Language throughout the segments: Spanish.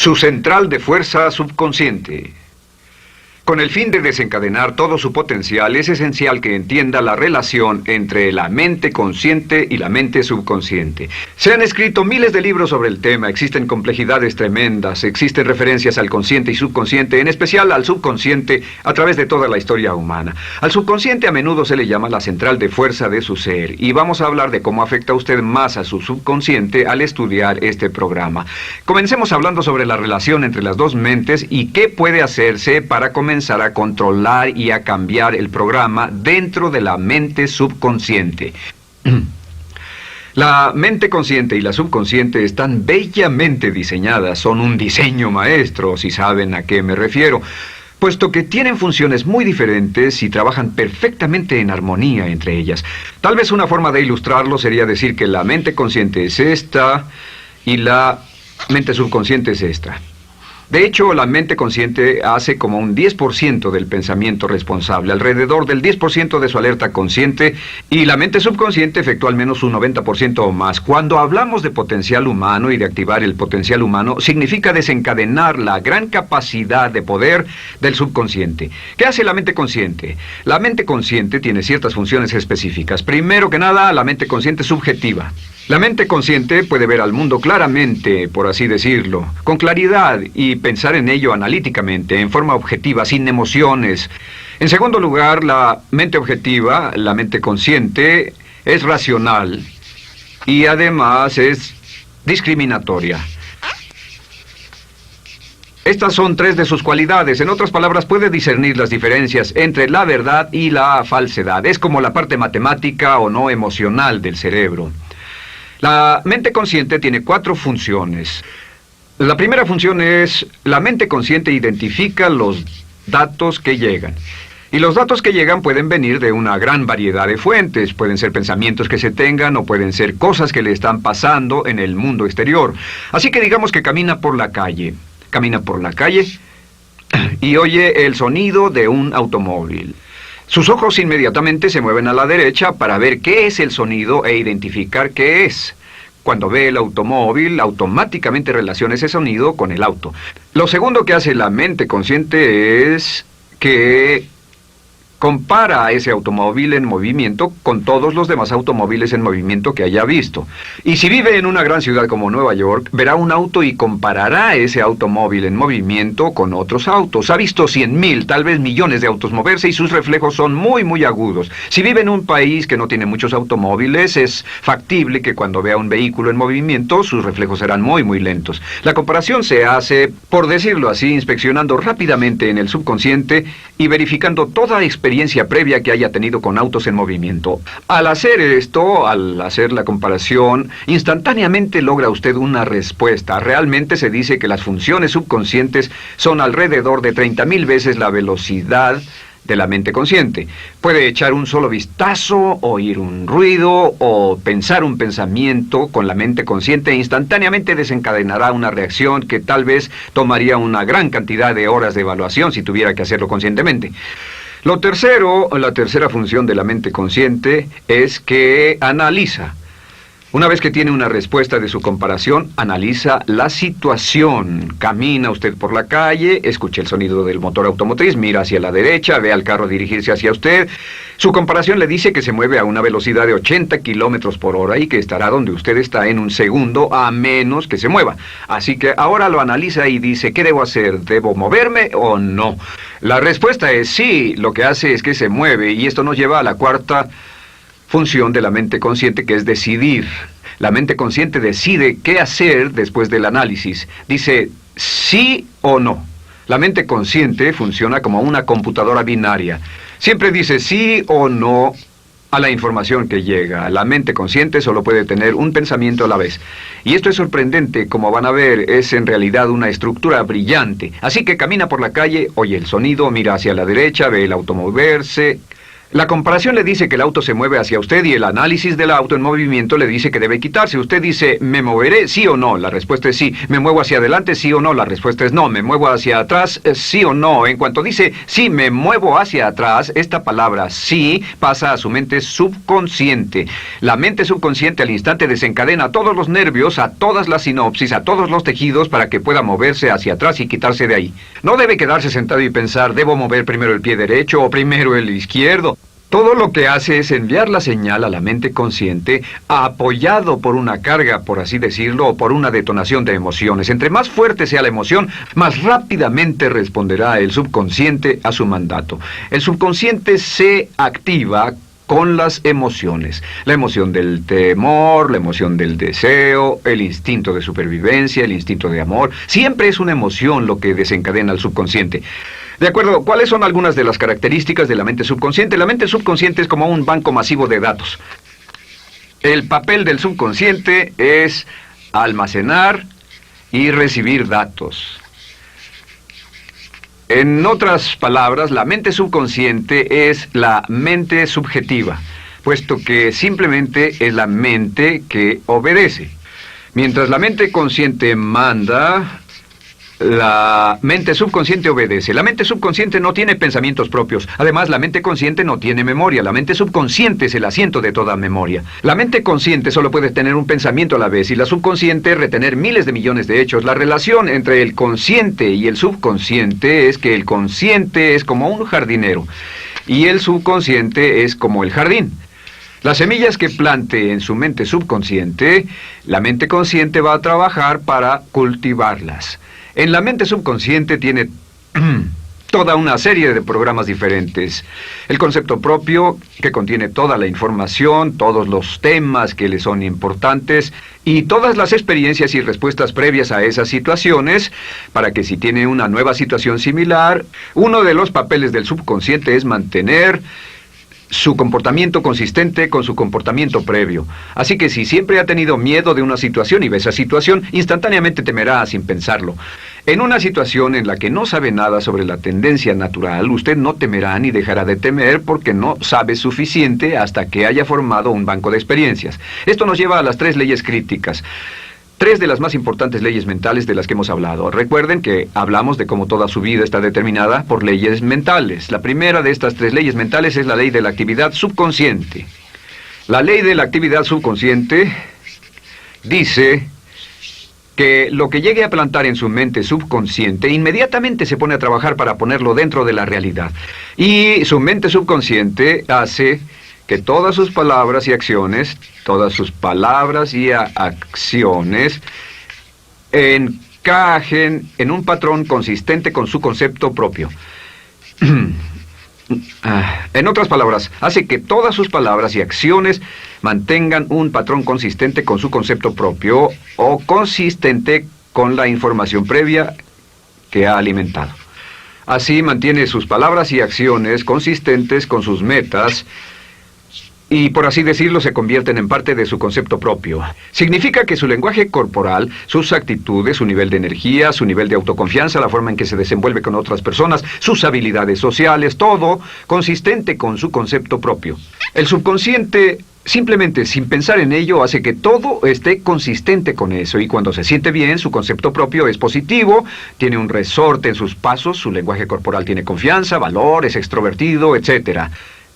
Su central de fuerza subconsciente. Con el fin de desencadenar todo su potencial, es esencial que entienda la relación entre la mente consciente y la mente subconsciente. Se han escrito miles de libros sobre el tema, existen complejidades tremendas, existen referencias al consciente y subconsciente, en especial al subconsciente a través de toda la historia humana. Al subconsciente a menudo se le llama la central de fuerza de su ser, y vamos a hablar de cómo afecta usted más a su subconsciente al estudiar este programa. Comencemos hablando sobre la relación entre las dos mentes y qué puede hacerse para comenzar a controlar y a cambiar el programa dentro de la mente subconsciente. La mente consciente y la subconsciente están bellamente diseñadas, son un diseño maestro, si saben a qué me refiero, puesto que tienen funciones muy diferentes y trabajan perfectamente en armonía entre ellas. Tal vez una forma de ilustrarlo sería decir que la mente consciente es esta y la mente subconsciente es esta. De hecho, la mente consciente hace como un 10% del pensamiento responsable, alrededor del 10% de su alerta consciente, y la mente subconsciente efectúa al menos un 90% o más. Cuando hablamos de potencial humano y de activar el potencial humano, significa desencadenar la gran capacidad de poder del subconsciente. ¿Qué hace la mente consciente? La mente consciente tiene ciertas funciones específicas. Primero que nada, la mente consciente es subjetiva. La mente consciente puede ver al mundo claramente, por así decirlo, con claridad y pensar en ello analíticamente, en forma objetiva, sin emociones. En segundo lugar, la mente objetiva, la mente consciente, es racional y además es discriminatoria. Estas son tres de sus cualidades. En otras palabras, puede discernir las diferencias entre la verdad y la falsedad. Es como la parte matemática o no emocional del cerebro. La mente consciente tiene 4 funciones. La primera función es, la mente consciente identifica los datos que llegan. Y los datos que llegan pueden venir de una gran variedad de fuentes. Pueden ser pensamientos que se tengan o pueden ser cosas que le están pasando en el mundo exterior. Así que digamos que camina por la calle. Camina por la calle y oye el sonido de un automóvil. Sus ojos inmediatamente se mueven a la derecha para ver qué es el sonido e identificar qué es. Cuando ve el automóvil, automáticamente relaciona ese sonido con el auto. Lo segundo que hace la mente consciente es que compara a ese automóvil en movimiento con todos los demás automóviles en movimiento que haya visto. Y si vive en una gran ciudad como Nueva York, verá un auto y comparará ese automóvil en movimiento con otros autos. Ha visto 100,000, tal vez millones de autos moverse y sus reflejos son muy agudos. Si vive en un país que no tiene muchos automóviles, es factible que cuando vea un vehículo en movimiento, sus reflejos serán muy lentos. La comparación se hace, por decirlo así, inspeccionando rápidamente en el subconsciente y verificando toda experiencia previa que haya tenido con autos en movimiento. Al hacer esto, al hacer la comparación, instantáneamente logra usted una respuesta. Realmente se dice que las funciones subconscientes son alrededor de 30,000 veces la velocidad de la mente consciente. Puede echar un solo vistazo, oír un ruido o pensar un pensamiento con la mente consciente e instantáneamente desencadenará una reacción que tal vez tomaría una gran cantidad de horas de evaluación si tuviera que hacerlo conscientemente. La tercera función de la mente consciente es que analiza. Una vez que tiene una respuesta de su comparación, analiza la situación. Camina usted por la calle, escucha el sonido del motor automotriz, mira hacia la derecha, ve al carro dirigirse hacia usted. Su comparación le dice que se mueve a una velocidad de 80 kilómetros por hora y que estará donde usted está en un segundo, a menos que se mueva. Así que ahora lo analiza y dice, ¿qué debo hacer? ¿Debo moverme o no? La respuesta es sí, lo que hace es que se mueve, y esto nos lleva a la cuarta función de la mente consciente, que es decidir. La mente consciente decide qué hacer después del análisis. Dice sí o no. La mente consciente funciona como una computadora binaria. Siempre dice sí o no a la información que llega. La mente consciente solo puede tener un pensamiento a la vez. Y esto es sorprendente, como van a ver, es en realidad una estructura brillante. Así que camina por la calle, oye el sonido, mira hacia la derecha, ve el auto moverse. La comparación le dice que el auto se mueve hacia usted y el análisis del auto en movimiento le dice que debe quitarse. Usted dice, ¿me moveré? ¿Sí o no? La respuesta es sí. ¿Me muevo hacia adelante? ¿Sí o no? La respuesta es no. ¿Me muevo hacia atrás? ¿Sí o no? En cuanto dice, sí, me muevo hacia atrás, esta palabra sí pasa a su mente subconsciente. La mente subconsciente al instante desencadena todos los nervios, a todas las sinapsis, a todos los tejidos para que pueda moverse hacia atrás y quitarse de ahí. No debe quedarse sentado y pensar, ¿debo mover primero el pie derecho o primero el izquierdo? Todo lo que hace es enviar la señal a la mente consciente, apoyado por una carga, por así decirlo, o por una detonación de emociones. Entre más fuerte sea la emoción, más rápidamente responderá el subconsciente a su mandato. El subconsciente se activa con las emociones. La emoción del temor, la emoción del deseo, el instinto de supervivencia, el instinto de amor. Siempre es una emoción lo que desencadena al subconsciente. De acuerdo, ¿cuáles son algunas de las características de la mente subconsciente? La mente subconsciente es como un banco masivo de datos. El papel del subconsciente es almacenar y recibir datos. En otras palabras, la mente subconsciente es la mente subjetiva, puesto que simplemente es la mente que obedece. Mientras la mente consciente manda, la mente subconsciente obedece. La mente subconsciente no tiene pensamientos propios. Además, la mente consciente no tiene memoria. La mente subconsciente es el asiento de toda memoria. La mente consciente solo puede tener un pensamiento a la vez y la subconsciente retener miles de millones de hechos. La relación entre el consciente y el subconsciente es que el consciente es como un jardinero y el subconsciente es como el jardín. Las semillas que plante en su mente subconsciente, la mente consciente va a trabajar para cultivarlas. En la mente subconsciente tiene toda una serie de programas diferentes. El concepto propio, que contiene toda la información, todos los temas que le son importantes y todas las experiencias y respuestas previas a esas situaciones, para que si tiene una nueva situación similar, uno de los papeles del subconsciente es mantener su comportamiento consistente con su comportamiento previo. Así que si siempre ha tenido miedo de una situación y ve esa situación, instantáneamente temerá sin pensarlo. En una situación en la que no sabe nada sobre la tendencia natural, usted no temerá ni dejará de temer porque no sabe suficiente hasta que haya formado un banco de experiencias. Esto nos lleva a las 3 leyes críticas. 3 de las más importantes leyes mentales de las que hemos hablado. Recuerden que hablamos de cómo toda su vida está determinada por leyes mentales. La primera de estas 3 leyes mentales es la ley de la actividad subconsciente. La ley de la actividad subconsciente dice que lo que llegue a plantar en su mente subconsciente inmediatamente se pone a trabajar para ponerlo dentro de la realidad. Y su mente subconsciente hace que todas sus palabras y acciones, encajen en un patrón consistente con su concepto propio. En otras palabras, hace que todas sus palabras y acciones mantengan un patrón consistente con su concepto propio o consistente con la información previa que ha alimentado. Así mantiene sus palabras y acciones consistentes con sus metas y, por así decirlo, se convierten en parte de su concepto propio. Significa que su lenguaje corporal, sus actitudes, su nivel de energía, su nivel de autoconfianza, la forma en que se desenvuelve con otras personas, sus habilidades sociales, todo consistente con su concepto propio. El subconsciente, simplemente sin pensar en ello, hace que todo esté consistente con eso, y cuando se siente bien, su concepto propio es positivo, tiene un resorte en sus pasos, su lenguaje corporal tiene confianza, valor, es extrovertido, etc.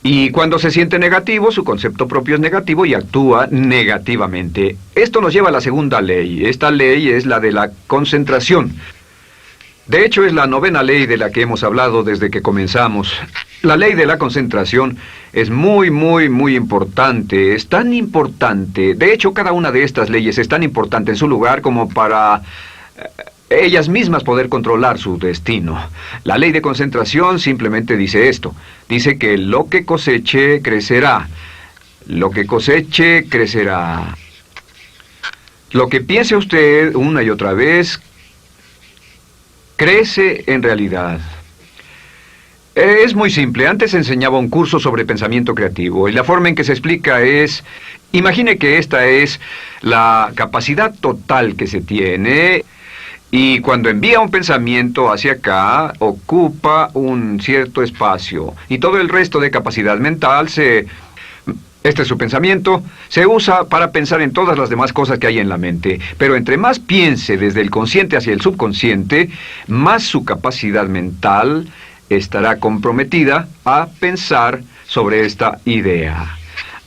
Y cuando se siente negativo, su concepto propio es negativo y actúa negativamente. Esto nos lleva a la segunda ley. Esta ley es la de la concentración. De hecho, es la 9ª ley de la que hemos hablado desde que comenzamos. La ley de la concentración es muy importante. Es tan importante. De hecho, cada una de estas leyes es tan importante en su lugar como para ellas mismas poder controlar su destino. La ley de concentración simplemente dice esto. Dice que lo que coseche, crecerá. Lo que coseche, crecerá. Lo que piense usted una y otra vez, crece en realidad. Es muy simple. Antes enseñaba un curso sobre pensamiento creativo y la forma en que se explica es: imagine que esta es la capacidad total que se tiene Y cuando envía un pensamiento hacia acá, ocupa un cierto espacio. Y todo el resto de capacidad mental este es su pensamiento, se usa para pensar en todas las demás cosas que hay en la mente. Pero entre más piense desde el consciente hacia el subconsciente, más su capacidad mental estará comprometida a pensar sobre esta idea.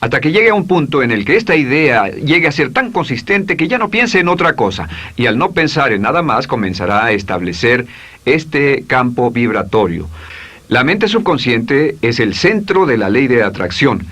Hasta que llegue a un punto en el que esta idea llegue a ser tan consistente que ya no piense en otra cosa. Y al no pensar en nada más, comenzará a establecer este campo vibratorio. La mente subconsciente es el centro de la ley de atracción,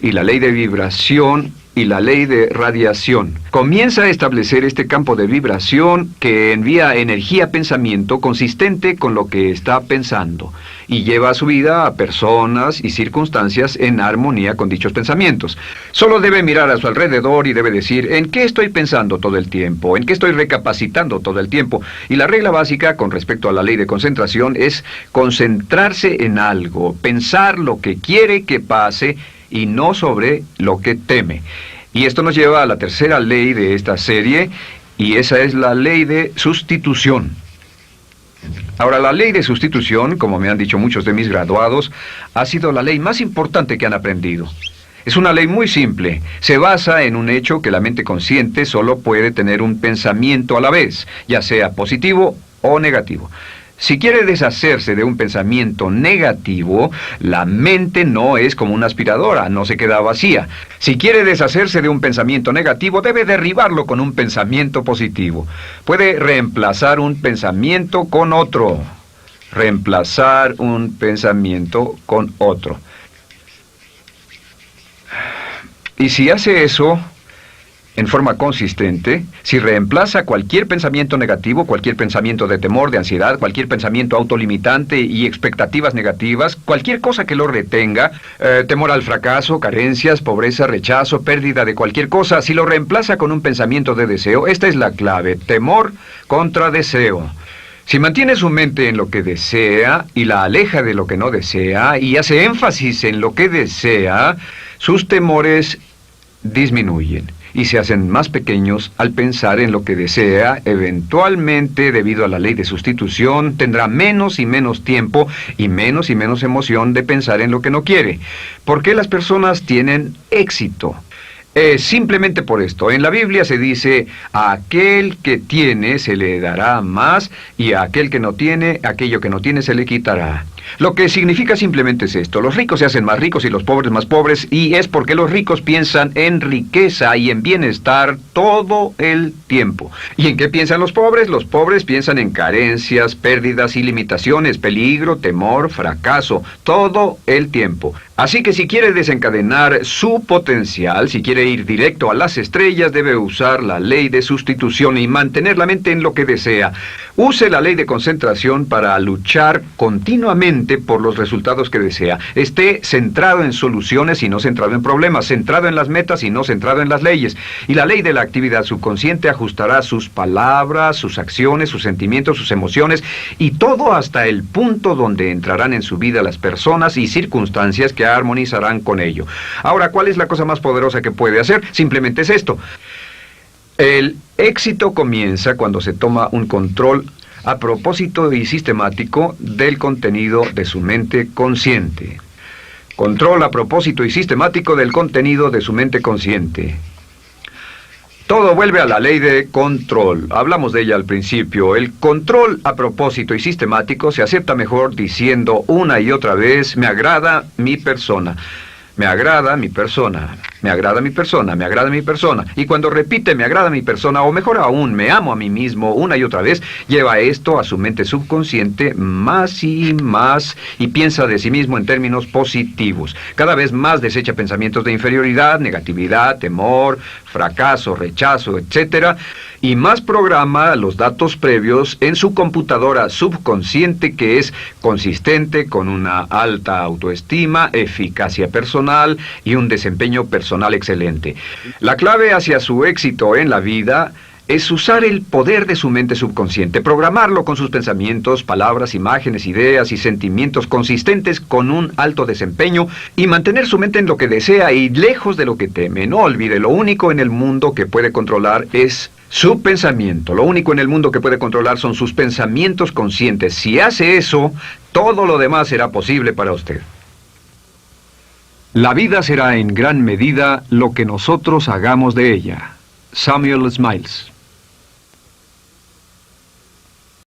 y la ley de vibración y la ley de radiación. Comienza a establecer este campo de vibración que envía energía-pensamiento consistente con lo que está pensando y lleva a su vida a personas y circunstancias en armonía con dichos pensamientos. Solo debe mirar a su alrededor y debe decir, ¿en qué estoy pensando todo el tiempo? ¿En qué estoy recapacitando todo el tiempo? Y la regla básica con respecto a la ley de concentración es concentrarse en algo, pensar lo que quiere que pase y no sobre lo que teme. Y esto nos lleva a la tercera ley de esta serie, y esa es la ley de sustitución. Ahora, la ley de sustitución, como me han dicho muchos de mis graduados, ha sido la ley más importante que han aprendido. Es una ley muy simple. Se basa en un hecho que la mente consciente solo puede tener un pensamiento a la vez, ya sea positivo o negativo. Si quiere deshacerse de un pensamiento negativo, la mente no es como una aspiradora, no se queda vacía. Si quiere deshacerse de un pensamiento negativo, debe derribarlo con un pensamiento positivo. Puede reemplazar un pensamiento con otro. Reemplazar un pensamiento con otro. Y si hace eso en forma consistente, si reemplaza cualquier pensamiento negativo, cualquier pensamiento de temor, de ansiedad, cualquier pensamiento autolimitante y expectativas negativas, cualquier cosa que lo retenga, temor al fracaso, carencias, pobreza, rechazo, pérdida de cualquier cosa, si lo reemplaza con un pensamiento de deseo, esta es la clave: temor contra deseo. Si mantiene su mente en lo que desea y la aleja de lo que no desea y hace énfasis en lo que desea, sus temores disminuyen y se hacen más pequeños al pensar en lo que desea. Eventualmente, debido a la ley de sustitución, tendrá menos y menos tiempo y menos emoción de pensar en lo que no quiere. ¿Por qué las personas tienen éxito? Simplemente por esto. En la Biblia se dice, a aquel que tiene se le dará más, y a aquel que no tiene, aquello que no tiene se le quitará. Lo que significa simplemente es esto: los ricos se hacen más ricos y los pobres más pobres, y es porque los ricos piensan en riqueza y en bienestar todo el tiempo. ¿Y en qué piensan los pobres? Los pobres piensan en carencias, pérdidas y limitaciones, peligro, temor, fracaso, todo el tiempo. Así que si quiere desencadenar su potencial, si quiere ir directo a las estrellas, debe usar la ley de sustitución y mantener la mente en lo que desea. Use la ley de concentración para luchar continuamente por los resultados que desea. Esté centrado en soluciones y no centrado en problemas, centrado en las metas y no centrado en las leyes. Y la ley de la actividad subconsciente ajustará sus palabras, sus acciones, sus sentimientos, sus emociones y todo hasta el punto donde entrarán en su vida las personas y circunstancias que armonizarán con ello. Ahora, ¿cuál es la cosa más poderosa que puede hacer? Simplemente es esto. El éxito comienza cuando se toma un control a propósito y sistemático del contenido de su mente consciente. Control a propósito y sistemático del contenido de su mente consciente. Todo vuelve a la ley de control. Hablamos de ella al principio. El control a propósito y sistemático se acepta mejor diciendo una y otra vez: me agrada mi persona. Me agrada mi persona, me agrada mi persona, me agrada mi persona. Y cuando repite me agrada mi persona, o mejor aún, me amo a mí mismo una y otra vez, lleva esto a su mente subconsciente más y más y piensa de sí mismo en términos positivos. Cada vez más desecha pensamientos de inferioridad, negatividad, temor, fracaso, rechazo, etc. Y más programa los datos previos en su computadora subconsciente, que es consistente con una alta autoestima, eficacia personal y un desempeño personal excelente. La clave hacia su éxito en la vida es usar el poder de su mente subconsciente, programarlo con sus pensamientos, palabras, imágenes, ideas y sentimientos consistentes con un alto desempeño y mantener su mente en lo que desea y lejos de lo que teme. No olvide, lo único en el mundo que puede controlar es Su pensamiento. Lo único en el mundo que puede controlar son sus pensamientos conscientes. Si hace eso, todo lo demás será posible para usted. La vida será en gran medida lo que nosotros hagamos de ella. Samuel Smiles.